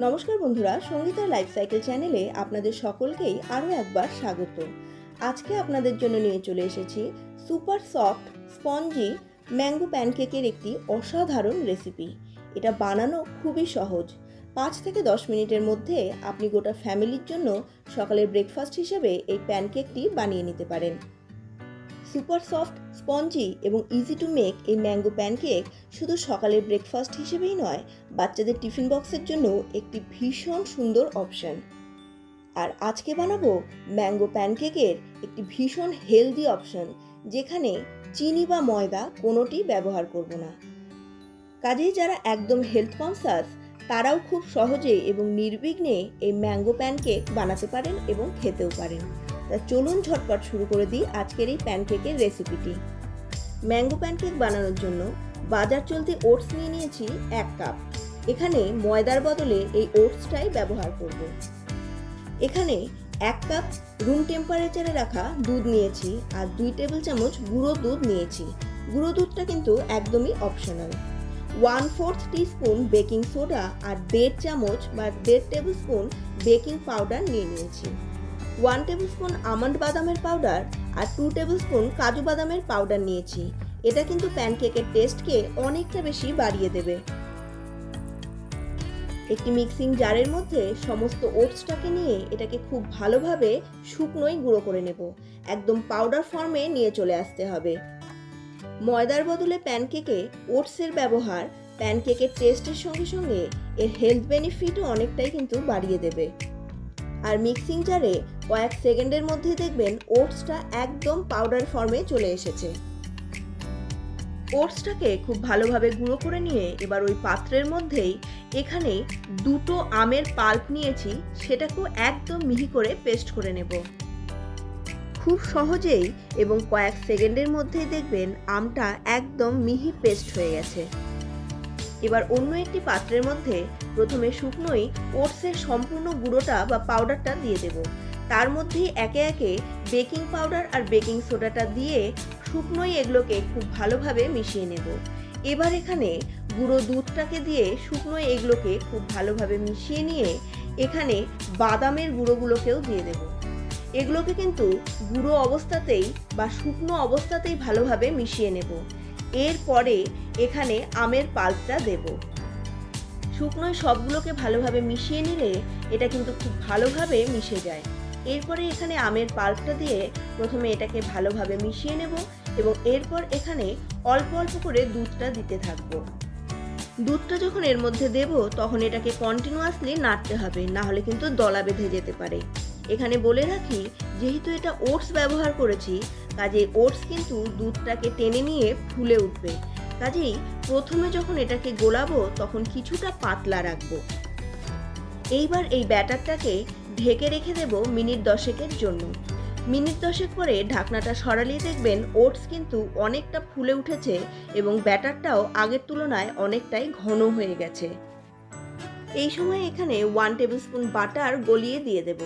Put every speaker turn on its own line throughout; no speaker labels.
নমস্কার বন্ধুরা, সঙ্গীতার life cycle চ্যানেলে আপনাদের সকলকেই আরও একবার স্বাগত। আজকে আপনাদের জন্য নিয়ে চলে এসেছি সুপার সফট স্পঞ্জি ম্যাঙ্গো প্যানকেকের একটি অসাধারণ রেসিপি। এটা বানানো খুবই সহজ। 5 থেকে 10 মিনিটের মধ্যে আপনি গোটা ফ্যামিলির জন্য সকালের ব্রেকফাস্ট হিসেবে এই প্যানকেকটি বানিয়ে নিতে পারেন। সুপার সফট স্পঞ্জি এবং ইজি টু মেক এই ম্যাঙ্গো প্যানকেক শুধু সকালের ব্রেকফাস্ট হিসেবেই নয়, বাচ্চাদের টিফিন বক্সের জন্য একটি ভীষণ সুন্দর অপশন। আর আজকে বানাবো ম্যাঙ্গো প্যানকেকের একটি ভীষণ হেলদি অপশন, যেখানে চিনি বা ময়দা কোনোটি ব্যবহার করব না। কাজেই যারা একদম হেলথ কনসাস তারাও খুব সহজে এবং নির্বিঘ্নে এই ম্যাঙ্গো প্যানকেক বানাতে পারেন এবং খেতেও পারেন। তা চলুন ঝটপট শুরু করে দিই আজকের এই প্যানকেকের রেসিপিটি। ম্যাঙ্গো প্যানকেক বানানোর জন্য বাজার চলতি ওটস নিয়ে নিয়েছি 1 কাপ। এখানে ময়দার বদলে এই ওটসটাই ব্যবহার করব। এখানে 1 কাপ রুম টেম্পারেচারে রাখা দুধ নিয়েছি আর 2 টেবিল চামচ গুঁড়ো দুধ নিয়েছি। গুঁড়ো দুধটা কিন্তু একদমই অপশনাল। 1/4 টিস্পুন বেকিং সোডা আর 1.5 চামচ বা 1.5 টেবিল স্পুন বেকিং পাউডার নিয়ে নিয়েছি। 1 টেবিল স্পুন আমন্ড বাদামের পাউডার আর 2 টেবিল স্পুন কাজু বাদামের পাউডার নিয়েছি। এটা কিন্তু প্যানকেকের টেস্টকে অনেকটা বেশি বাড়িয়ে দেবে। একটি মিক্সিং জারের মধ্যে সমস্ত ওটসটাকে নিয়ে এটাকে খুব ভালোভাবে শুকনোই গুঁড়ো করে নেব। একদম পাউডার ফর্মে নিয়ে চলে আসতে হবে। ময়দার বদলে প্যানকেকে ওটসের ব্যবহার প্যানকেকের টেস্টের সঙ্গে সঙ্গে এর হেলথ বেনিফিটও অনেকটাই কিন্তু বাড়িয়ে দেবে। আর মিক্সিং জারে কয়েক সেকেন্ডের মধ্যে দেখবেন ওটসটা একদম পাউডার ফর্মে চলে এসেছে। ওটসটাকে খুব ভালোভাবে গুঁড়ো করে নিয়ে এবার ওই পাত্রের মধ্যেই এখানে 2টো আমের পাল্প নিয়েছি, সেটাকেও একদম মিহি করে পেস্ট করে নেব। খুব সহজেই এবং কয়েক সেকেন্ডের মধ্যেই দেখবেন আমটা একদম মিহি পেস্ট হয়ে গেছে। এবার অন্য একটি পাত্রের মধ্যে প্রথমে শুকনোই ওটসের সম্পূর্ণ গুঁড়োটা বা পাউডারটা দিয়ে দেব। তার মধ্যেই একে একে বেকিং পাউডার আর বেকিং সোডাটা দিয়ে শুকনোই এগুলোকে খুব ভালোভাবে মিশিয়ে নেব। এবার এখানে গুঁড়ো দুধটাকে দিয়ে শুকনোই এগুলোকে খুব ভালোভাবে মিশিয়ে নিয়ে এখানে বাদামের গুঁড়োগুলোকেও দিয়ে দেব। এগুলোকে কিন্তু গুঁড়ো অবস্থাতেই বা শুকনো অবস্থাতেই ভালোভাবে মিশিয়ে নেব। এরপরে এখানে আমের পাল্পটা দেব। শুকনোয় সবগুলোকে ভালোভাবে মিশিয়ে নিলে এটা কিন্তু খুব ভালোভাবে মিশে যায়। এরপরে এখানে আমের পাল্পটা দিয়ে প্রথমে এটাকে ভালোভাবে মিশিয়ে নেব এবং এরপর এখানে অল্প অল্প করে দুধটা দিতে থাকবো। দুধটা যখন এর মধ্যে দেব তখন এটাকে কন্টিনিউয়াসলি নাড়তে হবে, না হলে কিন্তু দলা বেঁধে যেতে পারে। এখানে বলে রাখি, যেহেতু এটা ওটস ব্যবহার করেছি, কাজেই ওটস কিন্তু দুধটাকে টেনে নিয়ে ফুলে উঠবে। কাজেই প্রথমে যখন এটাকে গোলাবো তখন কিছুটা পাতলা রাখবো। এইবার এই ব্যাটারটাকে ঢেকে রেখে দেব মিনিট 10-এর জন্য। মিনিট 10 পরে ঢাকনাটা সরালেই দেখবেন ওটস কিন্তু অনেকটা ফুলে উঠেছে এবং ব্যাটারটাও আগের তুলনায় অনেকটাই ঘন হয়ে গেছে। এই সময় এখানে 1 টেবিল স্পুন বাটার গলিয়ে দিয়ে দেব।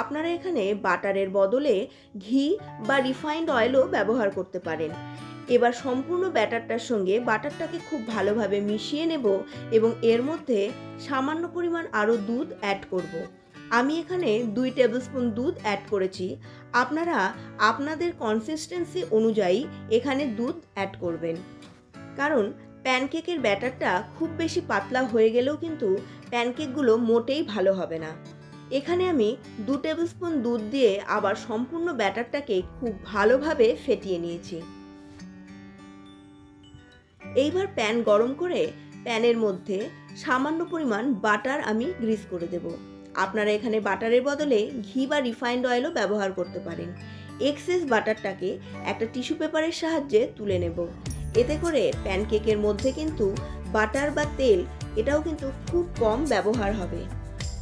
আপনারা এখানে বাটারের বদলে ঘি বা রিফাইন্ড অয়েলও ব্যবহার করতে পারেন। এবার সম্পূর্ণ ব্যাটারটার সঙ্গে বাটারটাকে খুব ভালোভাবে মিশিয়ে নেব এবং এর মধ্যে সামান্য পরিমাণ আরও দুধ অ্যাড করব। আমি এখানে 2 টেবিল স্পুন দুধ অ্যাড করেছি। আপনারা আপনাদের কনসিস্টেন্সি অনুযায়ী এখানে দুধ অ্যাড করবেন, কারণ প্যানকেকের ব্যাটারটা খুব বেশি পাতলা হয়ে গেলেও কিন্তু প্যানকেকগুলো মোটেই ভালো হবে না। এখানে আমি 2 টেবিল স্পুন দুধ দিয়ে আবার সম্পূর্ণ ব্যাটারটাকে খুব ভালোভাবে ফেটিয়ে নিয়েছি। এইবার প্যান গরম করে প্যানের মধ্যে সামান্য পরিমাণ বাটার আমি গ্রিস করে দেব। আপনারা এখানে বাটারের বদলে ঘি বা রিফাইন্ড অয়েলও ব্যবহার করতে পারেন। এক্সেস বাটারটাকে একটা টিস্যু পেপারের সাহায্যে তুলে নেব। এতে করে প্যানকেকের মধ্যে কিন্তু বাটার বা তেল এটাও কিন্তু খুব কম ব্যবহার হবে।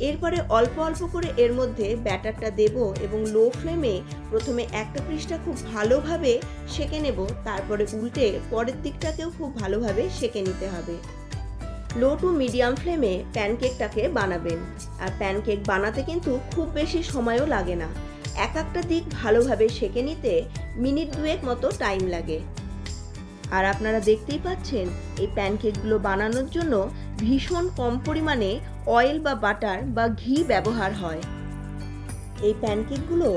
এরপরে অল্প অল্প করে এর মধ্যে ব্যাটারটা দেব এবং লো ফ্লেমে প্রথমে একটা পৃষ্ঠা খুব ভালোভাবে সেঁকে নেব, তারপরে উল্টে পরের দিকটাকেও খুব ভালোভাবে সেঁকে নিতে হবে। লো টু মিডিয়াম ফ্লেমে প্যানকেকটাকে বানাবেন। আর প্যানকেক বানাতে কিন্তু খুব বেশি সময়ও লাগে না। একটা দিক ভালোভাবে সেঁকে নিতে মিনিট 2 মতো টাইম লাগে। আর আপনারা দেখতেই পাচ্ছেন এই প্যানকেকগুলো বানানোর জন্য ভীষণ কম পরিমাণে অয়েল বা বাটার বা ঘি ব্যবহার হয়। এই প্যানকেকগুলো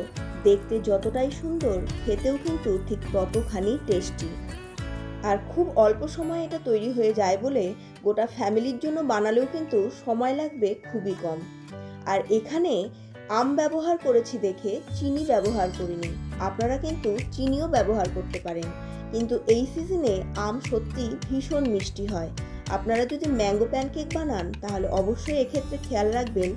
দেখতে যতটাই সুন্দর, খেতেও কিন্তু ঠিক ততখানি টেস্টি। আর খুব অল্প সময়ে এটা তৈরি হয়ে যায় বলে গোটা ফ্যামিলির জন্য বানালেও কিন্তু সময় লাগবে খুবই কম। আর এখানে আম ব্যবহার করেছি দেখে চিনি ব্যবহার করিনি। আপনারা কিন্তু চিনিও ব্যবহার করতে পারেন, কিন্তু এই সিজনে আম সত্যি ভীষণ মিষ্টি হয়। আপনারা যদি ম্যাঙ্গো প্যানকেক বানান তাহলে অবশ্যই এক্ষেত্রে খেয়াল রাখবেন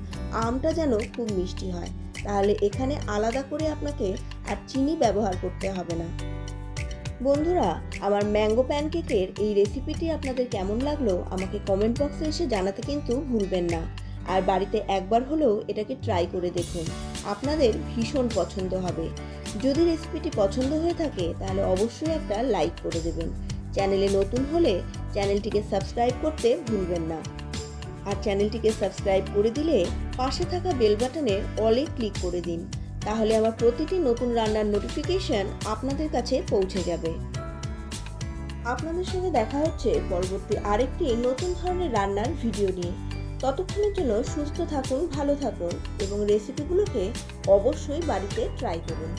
আমটা যেন খুব মিষ্টি হয়, তাহলে এখানে আলাদা করে আপনাকে আর চিনি ব্যবহার করতে হবে না। বন্ধুরা, আমার ম্যাঙ্গো প্যানকেকের এই রেসিপিটি আপনাদের কেমন লাগলো আমাকে কমেন্ট বক্সে এসে জানাতে কিন্তু ভুলবেন না। আর বাড়িতে একবার হলেও এটাকে ট্রাই করে দেখুন, আপনাদের ভীষণ পছন্দ হবে। যদি রেসিপিটি পছন্দ হয়ে থাকে তাহলে অবশ্যই একটা লাইক করে দেবেন। চ্যানেলে নতুন হলে চ্যানেলটিকে সাবস্ক্রাইব করতে ভুলবেন না। আর চ্যানেলটিকে সাবস্ক্রাইব করে দিলে পাশে থাকা বেল বাটনের অলে ক্লিক করে দিন, তাহলে আমার প্রতিটি নতুন রান্নার নোটিফিকেশন আপনাদের কাছে পৌঁছে যাবে। আপনাদের সঙ্গে দেখা হচ্ছে পরবর্তী আরেকটি নতুন ধরনের রান্নার ভিডিও নিয়ে। ততক্ষণের জন্য সুস্থ থাকুন, ভালো থাকুন এবং রেসিপিগুলোকে অবশ্যই বাড়িতে ট্রাই করুন।